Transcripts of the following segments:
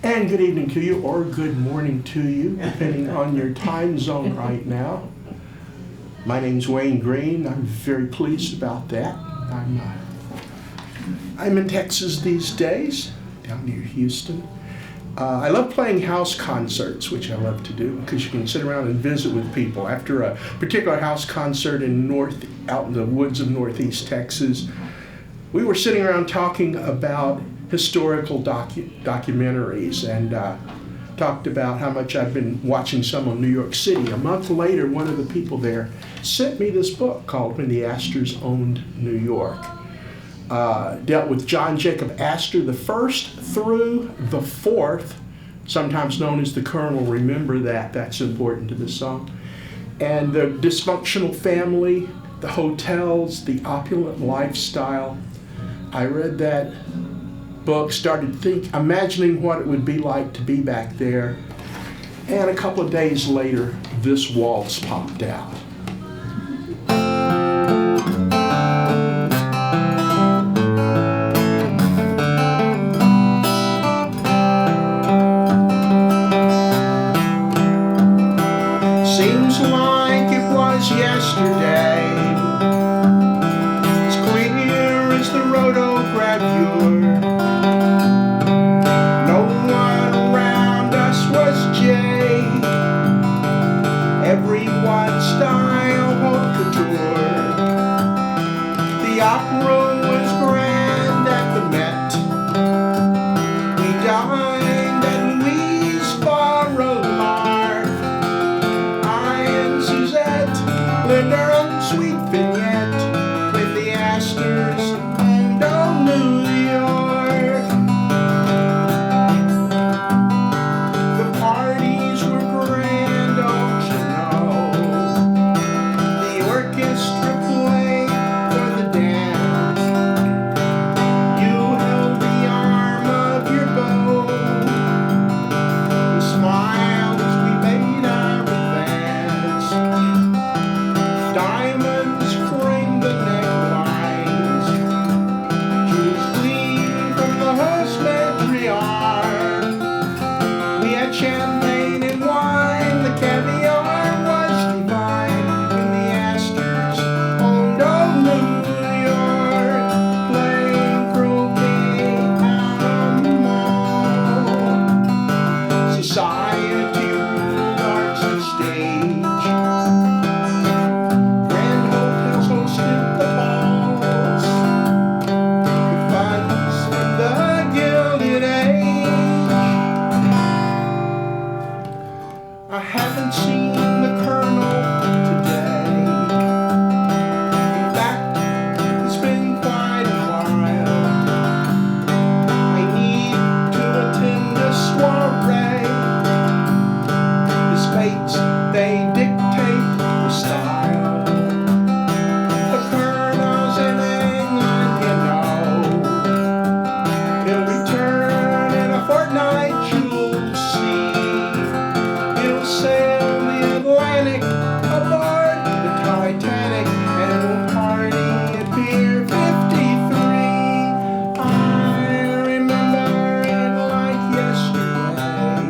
And good evening to you, or good morning to you, depending on your time zone right now. My name's Greene. I'm very pleased about that. I'm in Texas these days, down near Houston. I love playing house concerts, which I love to do, because you can sit around and visit with people. After a particular house concert out in the woods of Northeast Texas, we were sitting around talking about historical documentaries and talked about how much I've been watching some on New York City. A month later, one of the people there sent me this book called When the Astors Owned New York. Dealt with John Jacob Astor, the first through the fourth, sometimes known as the Colonel. Remember that, that's important to this song. And the dysfunctional family, the hotels, the opulent lifestyle. I read that book, started imagining what it would be like to be back there, and a couple of days later, this waltz popped out. Seems like it was yesterday, as clear as the rotogravure. Everyone style haute couture. The opera was grand at the Met. We dined at Louise Farrellard. I and Suzette lived our own sweet vignette with the Astors and old New York. The parties were grand, don't you know? The orchestra played for the dance. You held the arm of your beau and smiled as we made our advance. Diamonds framed the necklines, jewels gleamed from the host matriarch. We had champagne and wine, the caviar was divine. When the Astors owned old New York, playing croquet out on the mall. Society ruled arts and stage. Grand hotels hosted the balls, with funds from the Gilded Age. I haven't seen the Colonel today. In fact, it's been quite a while. I need to attend a soiree. His fates, they dictate the style. The Colonel's in England, you know. He'll return in a fortnight, you'll see. He'll sail the Atlantic aboard the Titanic and will party at Pier 53. I remember it like yesterday,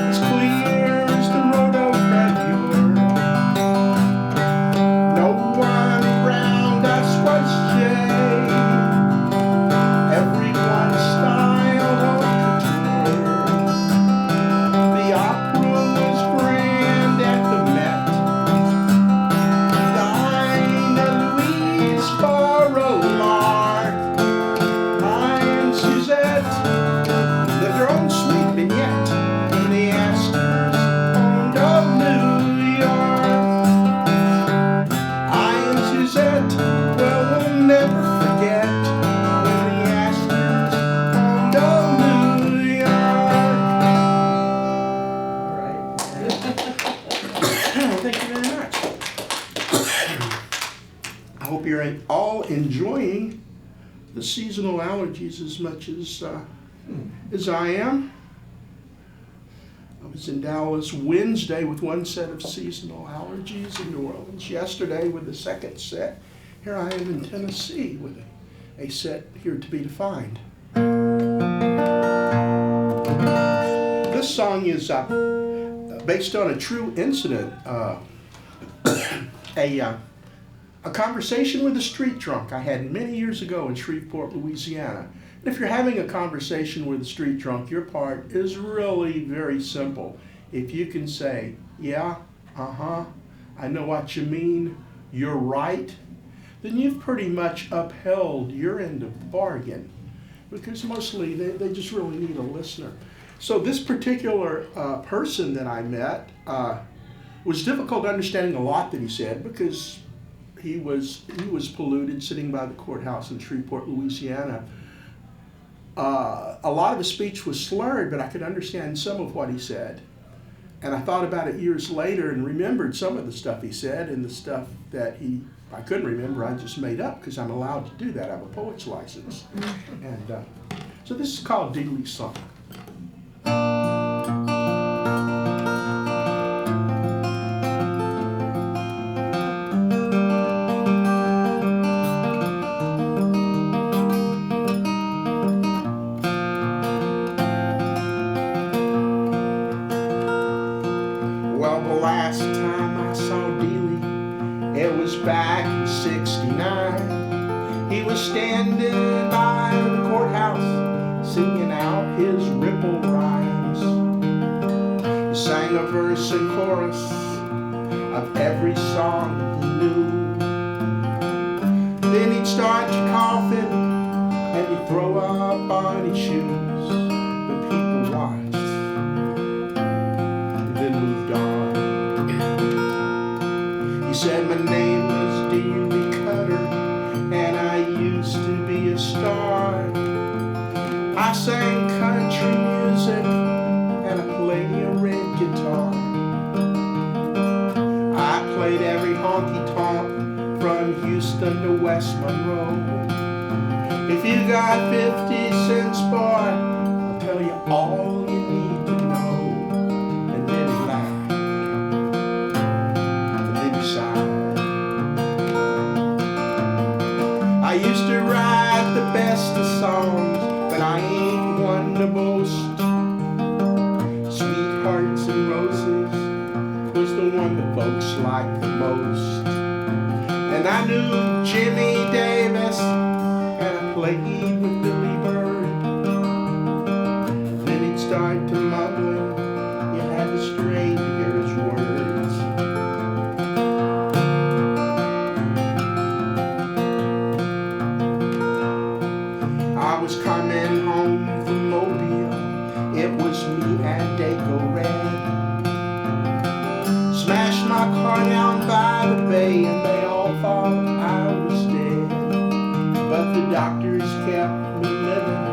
as clear as the rotogravure. No one around us was jay. Everyone styled haute couture. The opera was grand at the Met. Dined at Louise Farrellard. I and Suzette lived our own sweet vignette when the Astors owned old New York. I and Suzette, well, we'll never forget when the Astors owned old New York. All right. Thank you very much. I hope you're all enjoying the seasonal allergies as much as I am. I was in Dallas Wednesday with one set of seasonal allergies, in New Orleans yesterday with the second set. Here I am in Tennessee with a set here to be defined. song is based on a true incident, a conversation with a street drunk I had many years ago in Shreveport, Louisiana. And if you're having a conversation with a street drunk, your part is really very simple. If you can say, yeah, I know what you mean, you're right, then you've pretty much upheld your end of the bargain. Because mostly they just really need a listener. So this particular person that I met was difficult understanding a lot that he said because he was polluted sitting by the courthouse in Shreveport, Louisiana. A lot of his speech was slurred, but I could understand some of what he said. And I thought about it years later and remembered some of the stuff he said and the stuff that I couldn't remember, I just made up because I'm allowed to do that. I have a poet's license. And so this is called Dealey's Song. Well, the last time I saw Dealey, it was back in '69. He was standing by the courthouse, singing out his ripple rhymes. He sang a verse and chorus of every song he knew. Then he'd start to coughing, and he'd throw up on his shoes. The people watched, and then moved on. He said, my name was Dealey Cutter, and I used to be a star. I sang country music, and I played a red guitar. I played every honky-tonk from Houston to West Monroe. If you got 50 cents, boy, I'll tell you all you need to know. And then he laughed, and then he sighed. I used to write the best of songs, but I ain't one to boast. Sweethearts and Roses was the one that folks liked the most. And I knew Jimmy Davis, and I played with Billy Bird. Then he'd start to mumble, you had to strain to hear his words. I was coming home from Mobile, it was me and Dago Red. Smashed my car down by the bay, and they all thought I was dead. But the doctors kept me living,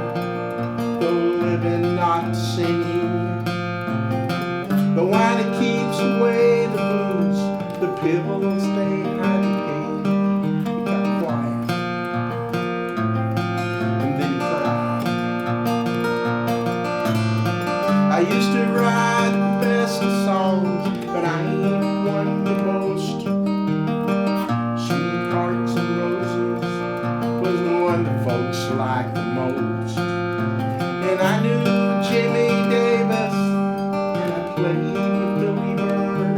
though living not singing. The wine it keeps away the blues, the pills they had to pay. He got quiet, and then he cried. I used to write the best of songs, but I ain't one to boast. Sweethearts and Roses was the one that folks liked the most. And I knew Jimmy Davis, and I played with Billy Bird.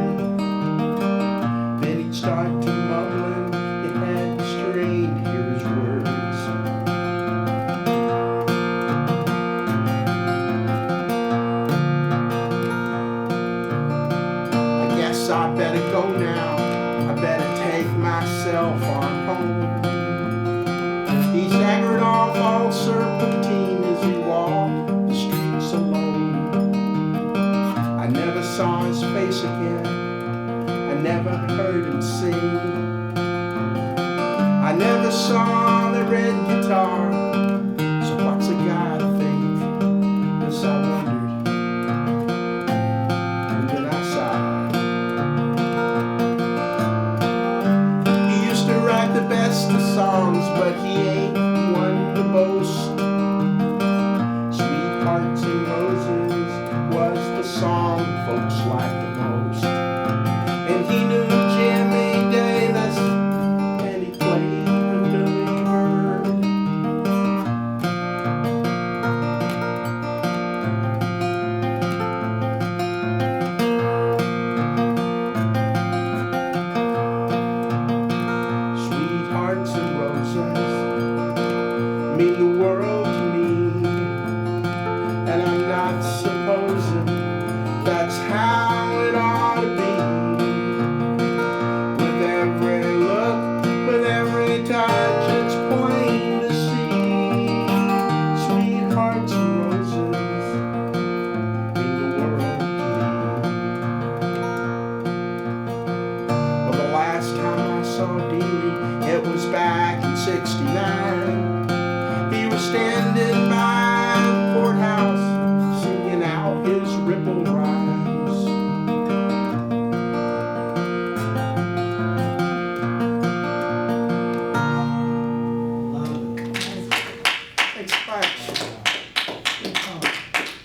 Then he'd start to mumbling, you had to strain to hear his words. I guess I better go now, I better take myself on home. He staggered off all serpentine as he walked the streets alone. I never saw his face again, I never heard him sing. I never saw the red guitar, so what's a guy to think? Yes, I wondered, and then I sighed. He used to write the best of songs, but he ain't one to boast. Sweethearts and Roses was the song folks liked the most. And he knew Jimmy Davis, and he played with Billy Bird.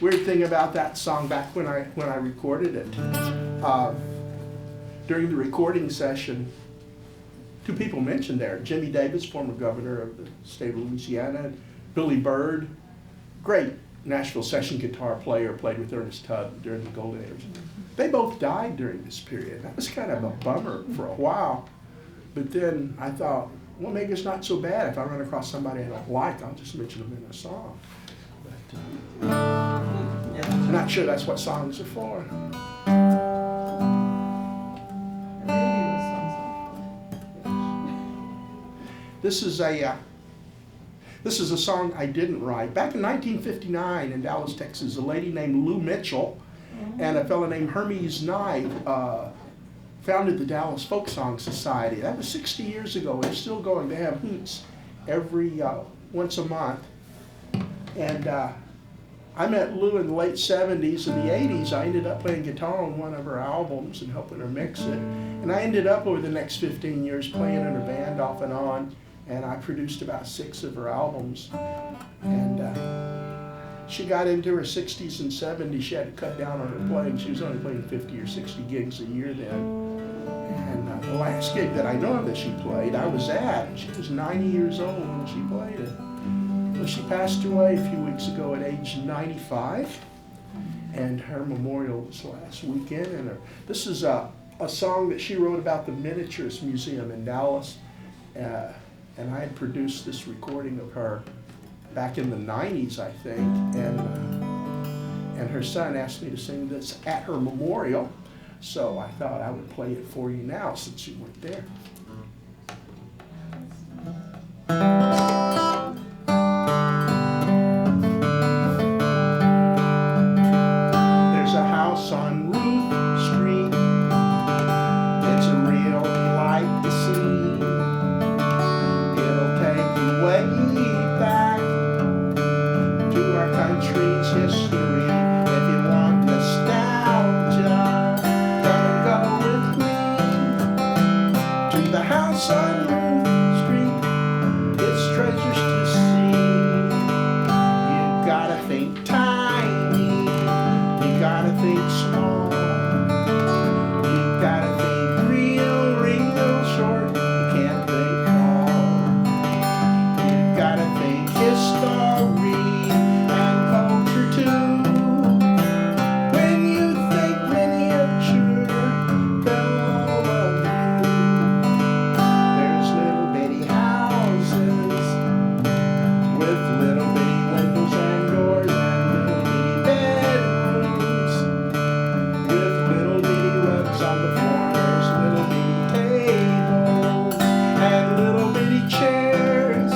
weird thing about that song back when I recorded it, during the recording session, two people mentioned there, Jimmy Davis, former governor of the state of Louisiana, and Billy Byrd, great Nashville session guitar player, played with Ernest Tubb during the golden age. They both died during this period. That was kind of a bummer for a while. But then I thought, well, maybe it's not so bad. If I run across somebody I don't like, I'll just mention them in a song. But I'm not sure that's what songs are for. This is a song I didn't write. Back in 1959 in Dallas, Texas, a lady named Lou Mitchell and a fellow named Hermes Knight founded the Dallas Folk Song Society. That was 60 years ago. They're still going. They have hoots every once a month. And I met Lou in the late 70s and the 80s. I ended up playing guitar on one of her albums and helping her mix it. And I ended up over the next 15 years playing in her band off and on. And I produced about 6 of her albums. And she got into her 60s and 70s. She had to cut down on her playing. She was only playing 50 or 60 gigs a year then. And the last gig that I know of that she played, I was at. She was 90 years old when she played it. Well, she passed away a few weeks ago at age 95. And her memorial was last weekend. And this is a song that she wrote about the Miniatures Museum in Dallas. And I had produced this recording of her back in the 90s, I think, and her son asked me to sing this at her memorial, so I thought I would play it for you now since you weren't there. There's a house on Ruth Street. It's a real delight to see. Way back to our country's history. If you want nostalgia, come and go with me to the house on Ruth Street. It's treasures to see. You gotta think tiny, you gotta think small, you gotta think real, real short. You can't think history and culture too. When you think miniature, they'll all love you. There's little bitty houses with little bitty windows and doors and little bitty bedrooms with little bitty rugs on the floor. There's little bitty tables and little bitty chairs.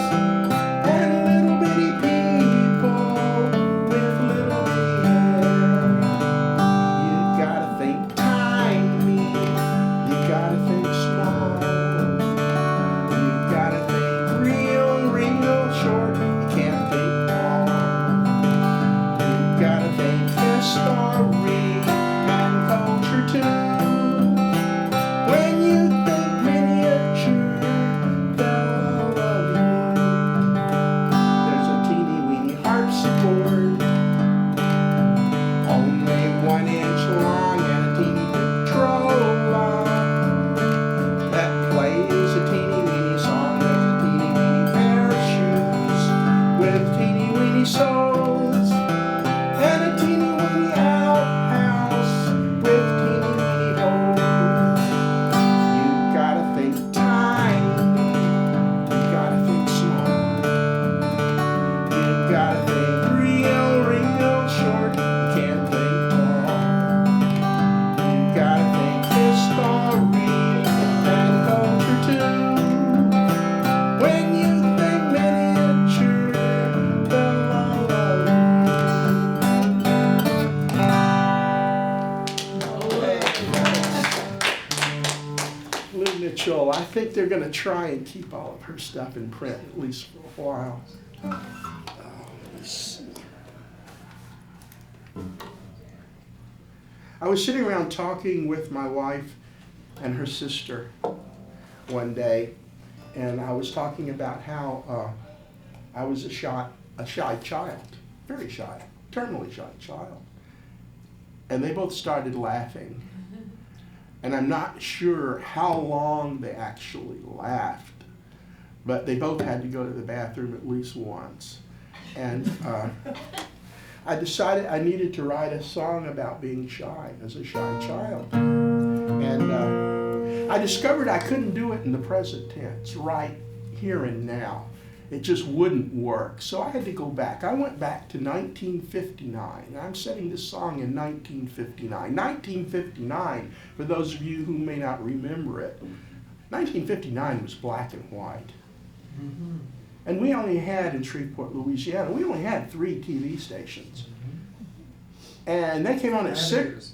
I think they're going to try and keep all of her stuff in print, at least for a while. Let's see. I was sitting around talking with my wife and her sister one day, and I was talking about how I was a shy child, very shy. terminally shy child. And they both started laughing. And I'm not sure how long they actually laughed, but they both had to go to the bathroom at least once. And I decided I needed to write a song about being shy as a shy child. And I discovered I couldn't do it in the present tense, right here and now. It just wouldn't work. So I had to go back. I went back to 1959. I'm setting this song in 1959. 1959, for those of you who may not remember it, 1959 was black and white. Mm-hmm. And we only had, in Shreveport, Louisiana, we only had 3 TV stations. Mm-hmm. And they came on at 6.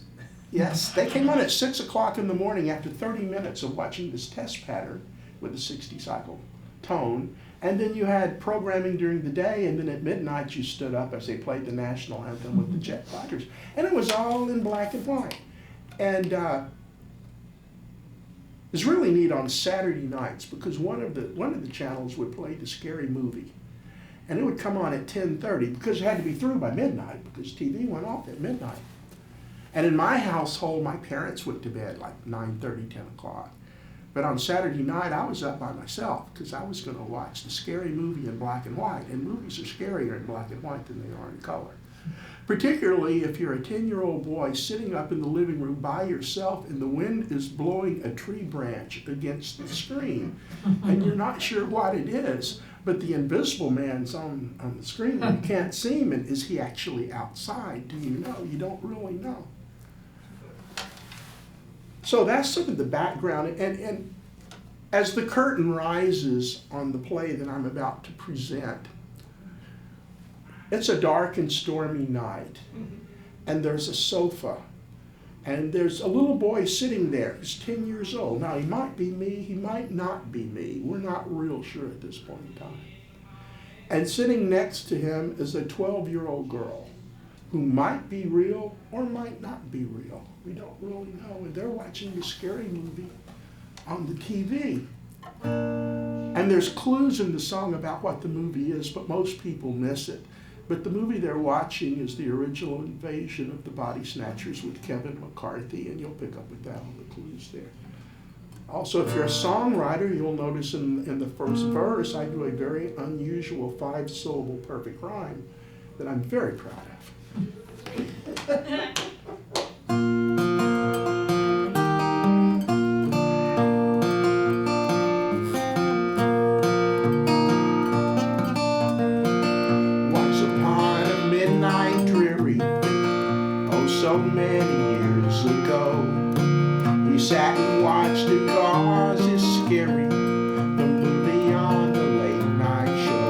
Yes, they came on at 6 o'clock in the morning after 30 minutes of watching this test pattern with a 60 cycle tone. And then you had programming during the day, and then at midnight you stood up as they played the national anthem with the jet fighters. And it was all in black and white. And it was really neat on Saturday nights because one of the channels would play the scary movie. And it would come on at 10:30 because it had to be through by midnight because TV went off at midnight. And in my household, my parents went to bed like 9:30, 10 o'clock. But on Saturday night, I was up by myself because I was going to watch the scary movie in black and white. And movies are scarier in black and white than they are in color. Particularly if you're a 10-year-old boy sitting up in the living room by yourself and the wind is blowing a tree branch against the screen. And you're not sure what it is, but the invisible man's on the screen and you can't see him. And is he actually outside? Do you know? You don't really know. So that's sort of the background, and as the curtain rises on the play that I'm about to present, it's a dark and stormy night, and there's a sofa, and there's a little boy sitting there who's 10 years old. Now, he might be me, he might not be me. We're not real sure at this point in time. And sitting next to him is a 12-year-old girl who might be real or might not be real. We don't really know. And they're watching the scary movie on the TV. And there's clues in the song about what the movie is, but most people miss it. But the movie they're watching is the original Invasion of the Body Snatchers with Kevin McCarthy, and you'll pick up with that on the clues there. Also, if you're a songwriter, you'll notice in the first verse, I do a very unusual 5-syllable perfect rhyme that I'm very proud of. Once upon a midnight dreary, oh so many years ago, we sat and watched it 'cause it's scary, the movie on the late night show.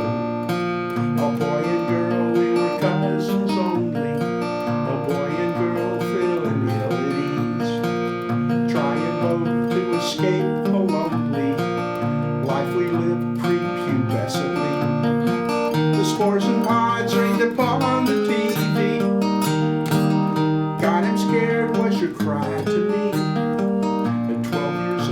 A boy and girl, we were cousins only, a boy and girl feeling ill at ease, trying both to escape the lonely life we lived prepubescently. The spores and pods rained upon the TV. God, I'm scared was your cry to me. At 12 years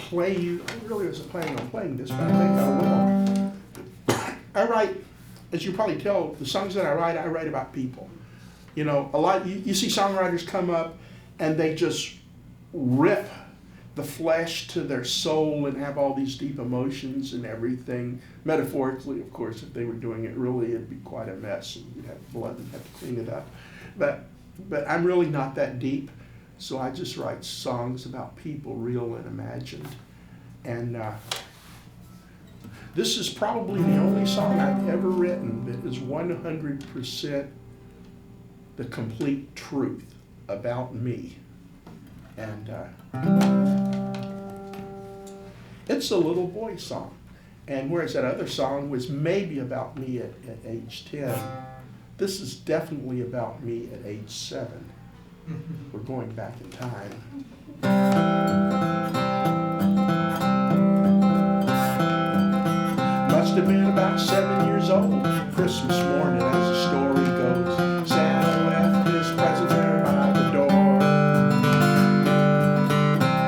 play you, I really wasn't planning on playing this, but I think I will. I write, as you probably tell, the songs that I write about people. You know, a lot, you see songwriters come up and they just rip the flesh to their soul and have all these deep emotions and everything. Metaphorically, of course, if they were doing it really, it'd be quite a mess and you'd have blood and have to clean it up. But I'm really not that deep, so I just write songs about people, real and imagined. And this is probably the only song I've ever written that is 100% the complete truth about me. And it's a little boy song. And whereas that other song was maybe about me at age 10, this is definitely about me at age 7. We're going back in time. Must have been about 7 years old, Christmas morning as the story goes. Santa left his presents there by the door.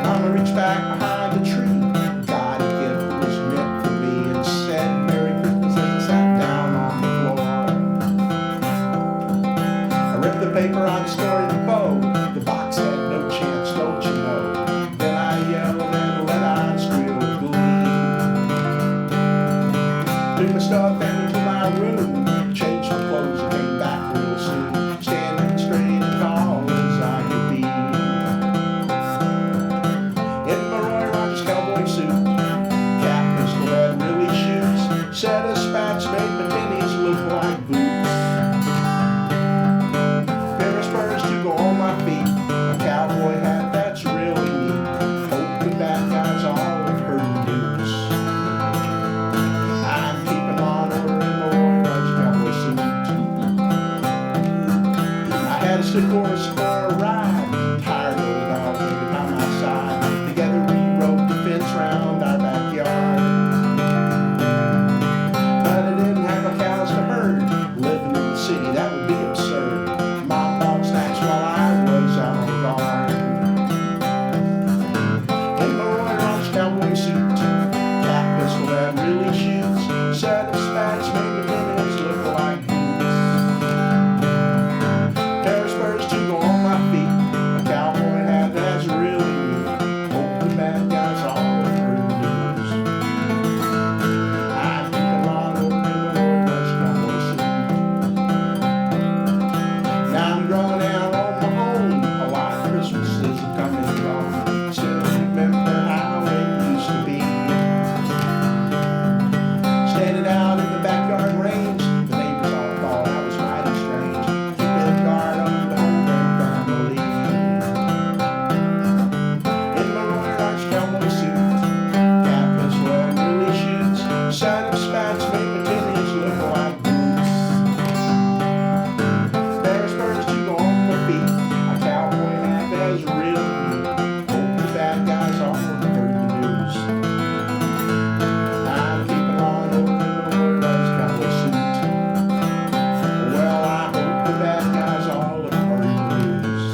Mama reached back behind the tree, got a gift that was meant for me, and said Merry Christmas as I sat down on the floor. I ripped the paper on the story the bow. The box had no chance, don't you know? Then I yelled and let on squeal with glee. Took my stuff into my room, changed my clothes and came back real soon, standing straight and tall as I could be. In my Roy Rogers cowboy suit, cap pistol that really shoots, set of spats made my pennies look like boots. Pair of spurs to go on my feet, a cowboy hat that's really neat. Hope the bad guys all have heard the news. I'm keeping on order in my Roy Rogers cowboy suit. I had a stick horse for a ride, tired old dog hanging by my side. Together we rode the fence round our backyard. But I didn't have no cows to herd, living in the city, that would be absurd. Mom bought snacks while I was out on guard. In my Roy Rogers cowboy suit, cap pistol that really shoots, set of spats made the pennies look like boots. Pair of spurs to go on my feet, a cowboy hat that's really neat. Hope the bad guys all have heard the news. I'm keeping on over in my Roy Rogers cowboy suit. Now I'm growing out on my own, a lot of Christmases have come and gone. Still remember how it used to be. Standing out in the backyard range, the neighbors all thought I was mighty strange, keeping guard on the whole damn family. In my Roy Rogers cowboy suit, cap pistol that really shoots, set of spats make my pennies look like boots. Pair of spurs to go on my feet, a cowboy hat that's real neat. Hope the bad guys all have heard the news. I'm keeping on over in my Roy Rogers cowboy suit. Well, I hope the bad guys all have heard the news.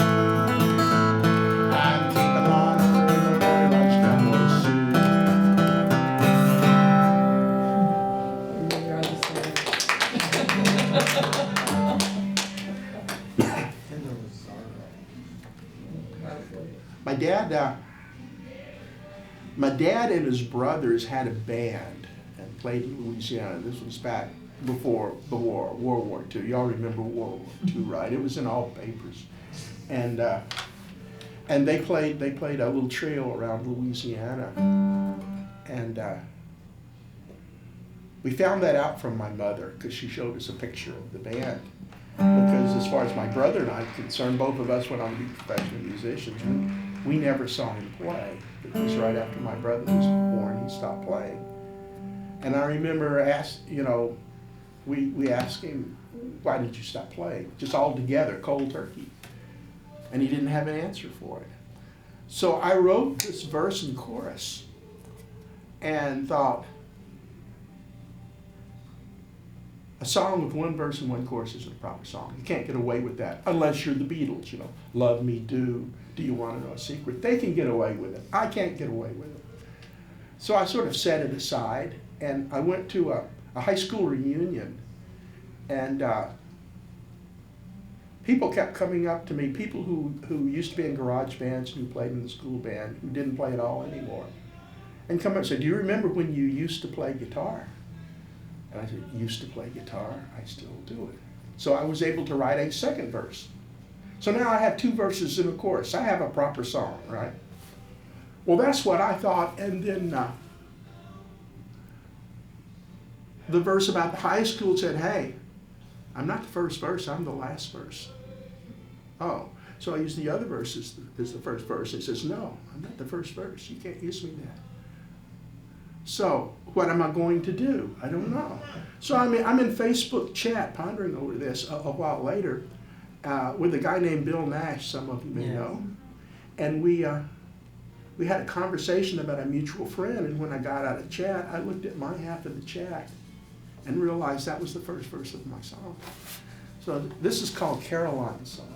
I'm keeping on over in my Roy Rogers cowboy suit. My dad and his brothers had a band and played in Louisiana. This was back before the war, World War II. Y'all remember World War II, right? It was in all papers. And they played a little trio around Louisiana. And we found that out from my mother because she showed us a picture of the band. Because as far as my brother and I are concerned, both of us went on to be professional musicians. We never saw him play. It was right after my brother was born, he stopped playing. And I remember we asked him, why did you stop playing? Just all together, cold turkey. And he didn't have an answer for it. So I wrote this verse and chorus and thought, a song with one verse and one chorus isn't a proper song. You can't get away with that unless you're the Beatles, Love Me Do you want to know a secret? They can get away with it. I can't get away with it. So I sort of set it aside, and I went to a high school reunion, and people kept coming up to me, people who used to be in garage bands, who played in the school band, who didn't play at all anymore, and come up and say, "Do you remember when you used to play guitar?" And I said, "Used to play guitar? I still do it." So I was able to write a second verse. So now I have 2 verses in a chorus. I have a proper song, right? Well, that's what I thought, and then the verse about the high school said, "Hey, I'm not the first verse, I'm the last verse." Oh, so I used the other verse as the first verse. It says, "No, I'm not the first verse. You can't use me that." So what am I going to do? I don't know. So I'm in Facebook chat pondering over this a while later with a guy named Bill Nash, some of you may know. And we had a conversation about a mutual friend, and when I got out of chat, I looked at my half of the chat and realized that was the first verse of my song. So this is called Caroline's Song.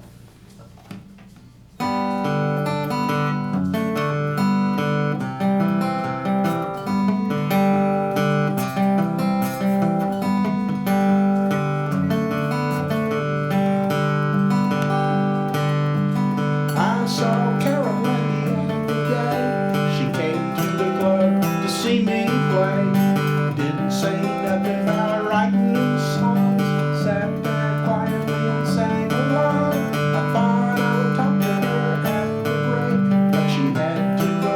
I saw Caroline the other day. She came to the club to see me play. Didn't say nothing about writing songs. Sat there quietly and sang along. I thought I would talk to her at the break, but she had to go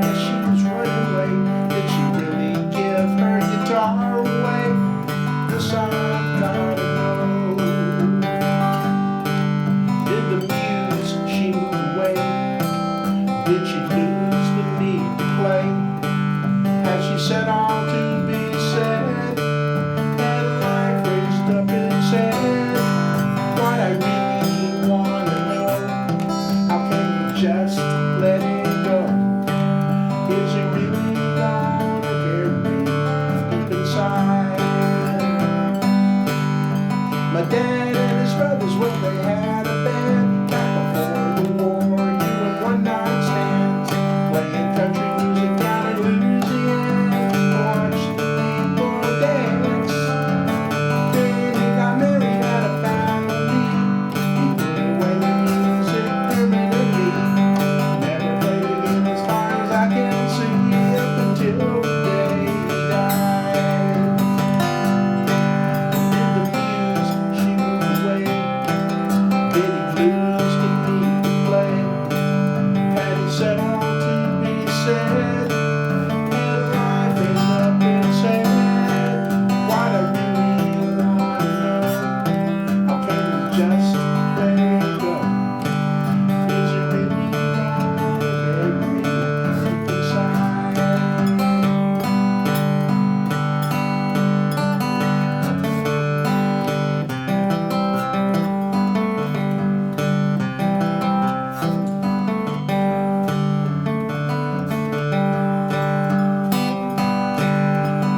as she was running late. Did she really give her guitar away? 'Cause I've gotta know. Did the muse she move away? Did she lose the need to play? Has she said all to be said? Had life raised up its head? What I really wanna know, how can you just let it go? Is it really gonna carry deep inside? My dad and his brothers, well, they had a band back before the war, doing one-night stands, playing country music down in Louisiana. Watch the people dance. Then he got married, had a family. He put away the music permanently. Never played again as far as I can see, up until the day he died. Did the muse she moved away? Did he lose the need to play? Had he said all to be said? Had life raised up its head? What I really wanna know, how can you just let it go? Is it really gonna carry deep inside?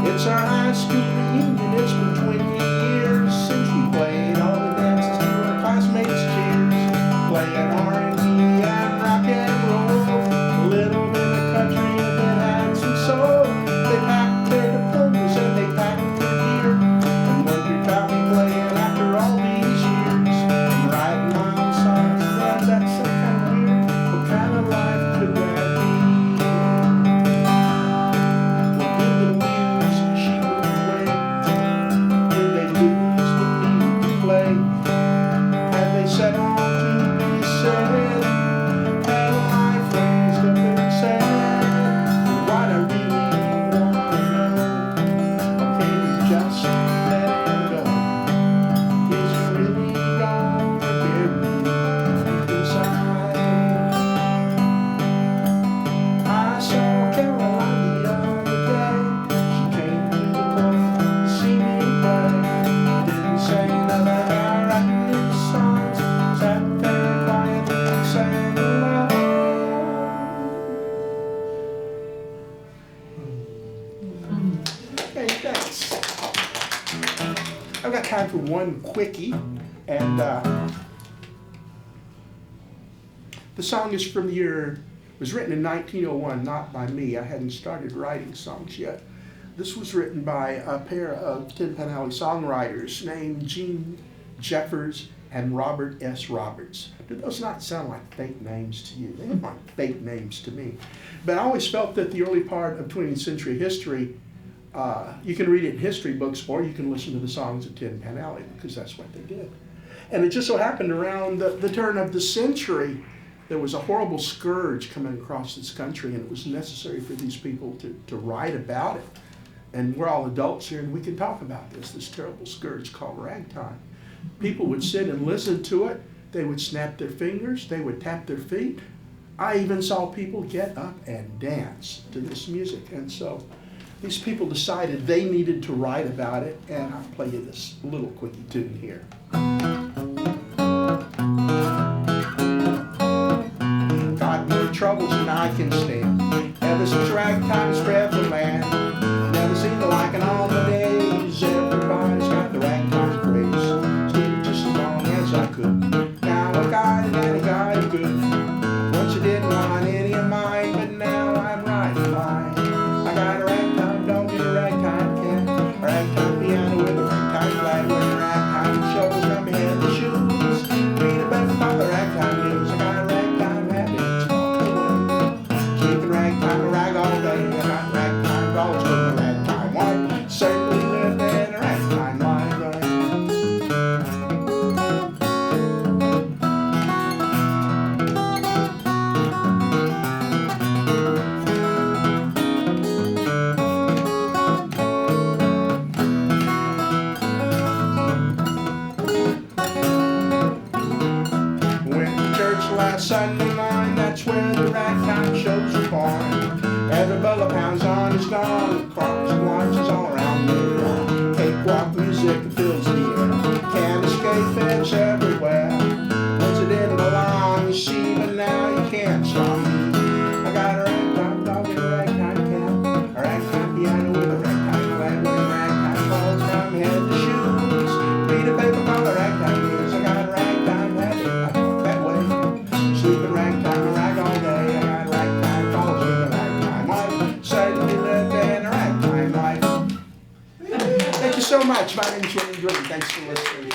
It's our high school reunion. It's been 20 years since we played all the dances to our classmates' cheers. Playing R&B and rock and roll, a little bit of country that had some soul. They packed their diplomas and they packed their gear, and wondered about me playing after all these years. And writing my own songs, well, that's so kind of weird. What kind of life could that be? Well, did the muse she moved away? Did they lose the need to play? Had they said all to be said? Had life raised up its head? What I really wanna know, how can you just let it go? Is it really gonna carry deep inside? I saw Caroline the other day. She came to the club to see me play. Didn't say nothing about writing new songs. Sat there quietly and sang along. Okay, thanks. I've got time for one quickie, and the song is from the year It was written in 1901, not by me. I hadn't started writing songs yet. This was written by a pair of Tin Pan Alley songwriters named Gene Jeffers and Robert S. Roberts. Do those not sound like fake names to you? They look like fake names to me. But I always felt that the early part of 20th century history, you can read it in history books or you can listen to the songs of Tin Pan Alley, because that's what they did. And it just so happened around the turn of the century, there was a horrible scourge coming across this country, and it was necessary for these people to write about it. And we're all adults here, and we can talk about this terrible scourge called ragtime. People would sit and listen to it. They would snap their fingers. They would tap their feet. I even saw people get up and dance to this music. And so these people decided they needed to write about it, and I'll play you this little quickie tune here. Got more troubles than I can stand. Ever since ragtime spread the land, never seen the like in all the days. Everybody's got the ragtime craze. Stayed just as long as I could. Now I got it and I got it good. Once I didn't want any of mine, but now I'm riding fine. I got a ragtime dog and a ragtime cat, a ragtime piano with a ragtime flag, with a ragtime shows from my head to shoes. Read about the ragtime news. I got a ragtime habit, it's all the way. Sleeping ragtime, a rag all day. I got ragtime dogs with a ragtime wife. Certainly live in a ragtime life, right? Last Sunday morning, that's where the ragtime shows were born. Every bullet pounds on is gone, cars and marches all around the room. Cakewalk music fills the air, can't escape, it's everywhere. Once it didn't belong, you see, but now you can't stop me. I got a ragtime dog and a ragtime cat, a ragtime piano with a ragtime flag, with a ragtime falls from head to shoes. Read a paper called the ragtime news. I got a ragtime habit, I talk that way. Sleeping ragtime, a rag all day. I got ragtime calls with a ragtime wife. Certainly live in a ragtime life. Thank you so much. My name is Greene. Thanks for listening.